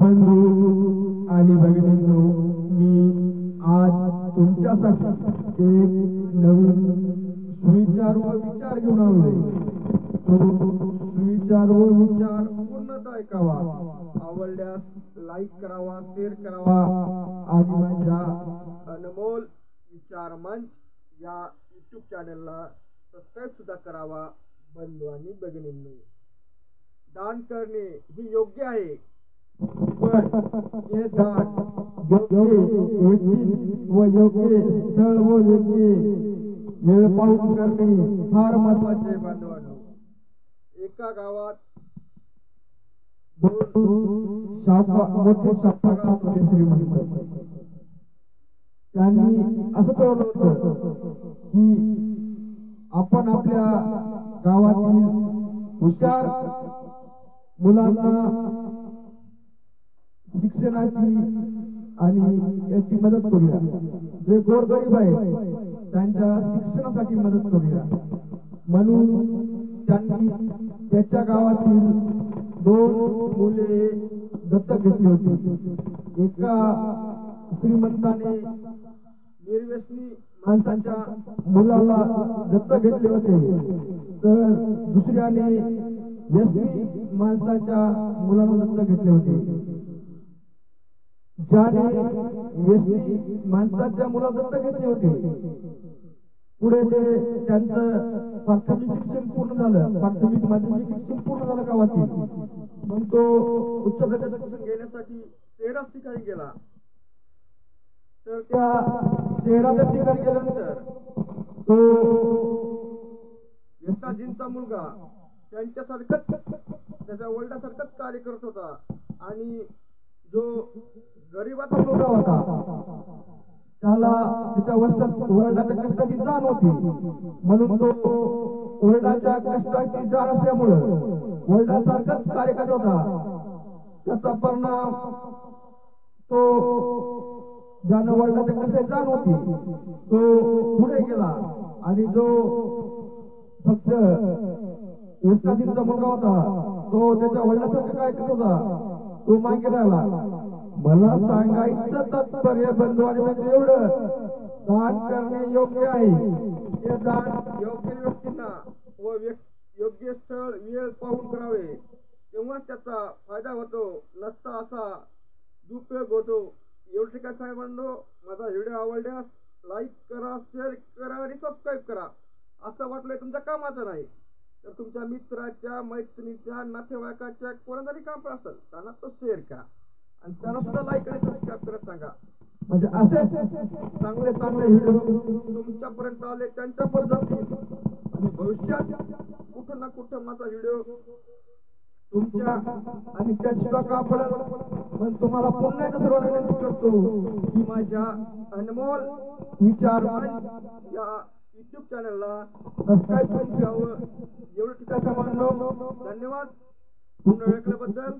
बंधू आणि भगिनींनो, मी आज तुमच्यासाठी एक नवीन सुविचार व विचार घेऊन आलोय। तो सुविचार व विचार पूर्णतः ऐकावा, आवडल्यास लाईक करावा, शेअर करावा आणि माझ्या अनमोल विचार मंच या यूट्यूब चॅनलला सबस्क्राईब सुद्धा करावा। बंधू आणि भगिनींनो, दान करणे ही योग्य आहे, पण हे दान योग्य व्यक्ती व योग्य स्थळ व योग्य वेळ पाहून करणे फार महत्वाचे। बांधवांनो, एका गावात दोन मोठे सावकार होते श्रीमंत। त्यांनी असं ठरवलं होतं की आपण आपल्या गावातील हुशार मुलांना शिक्षणाची आणि याची मदत करूया, जे गोरगरीब आहेत त्यांच्या शिक्षणासाठी मदत करूया। म्हणून त्यांनी त्याच्या गावातील दोन मुले दत्तक घेतली होती। एका श्रीमंताने निर्व्यसनी माणसाच्या मुलाला दत्तक घेतले होते, तर दुसऱ्याने व्यसनी माणसाच्या मुलाला दत्तक घेतले होते। ज्याने व्यसनी माणसाच्या मुलाला दत्तक घेतले होते, पुढे ते त्यांचं प्राथमिक शिक्षण पूर्ण झालं, प्राथमिक माध्यमिक शिक्षण पूर्ण झालं गावातील। मग तो उच्च दर्जाचं शिक्षण घेण्यासाठी शहरात ठिकाणी गेला। तर त्या शहराच्या ठिकाणी गेल्यानंतर तो यष्टाजींचा मुलगा त्यांच्यासारखंच, त्याच्या वडिलांसारखंच कार्य करत होता। आणि जो गरीबाचा मुलगा होता त्याला त्याच्या वडिलांच्या कष्टाची जाण होती, म्हणून तो वडिलांच्या कष्टाची जाण असल्यामुळं वडिलांसारखंच कार्य करत होता। त्याचा परिणाम तो ज्यानं वडिलांच्या कष्टाची जाण होती तो पुढे गेला, आणि जो फक्त यष्टाजींचा मुलगा होता तो त्याच्या वडिलांसारखं काय करत होता, तो मागे राहिला। मला सांगायचं तात्पर्य बंधू आणि भगिनी एवढं, दान करणे योग्य आहे, ते दान योग्य व्यक्तींना व योग्य स्थळ वेळ पाहून करावे, तेव्हाच त्याचा फायदा होतो, नसता असा दुरुपयोग होतो। एवढे काय साहेबांनो, माझा व्हिडिओ आवडल्यास लाईक करा, शेअर करा आणि सबस्क्राईब करा। असं वाटलंय तुमच्या कामाचं नाही तर तुमच्या मित्राच्या, मैत्रिणीच्या, नातेवाईकाच्या कोणातरी काम असेल त्यांना तो शेअर करा आणि त्यांना सुद्धा लाईक आणि सबस्क्राईब करत सांगा, म्हणजे असे चांगले चांगले व्हिडिओ तुमच्यापर्यंत आले त्यांच्यापर्यंत जातील आणि भविष्यात कुठं ना कुठं माझा व्हिडिओ तुमच्या आणि त्याची का पडेल। पण तुम्हाला पुन्हा एकदा सर्वांना विनंती करतो की माझ्या अनमोल विचार मंच या यूट्यूब चॅनलला सबस्क्राईब करून घ्यावं। एवढं ठिकाणचं मानलो, धन्यवाद पुन्हा ऐकल्याबद्दल।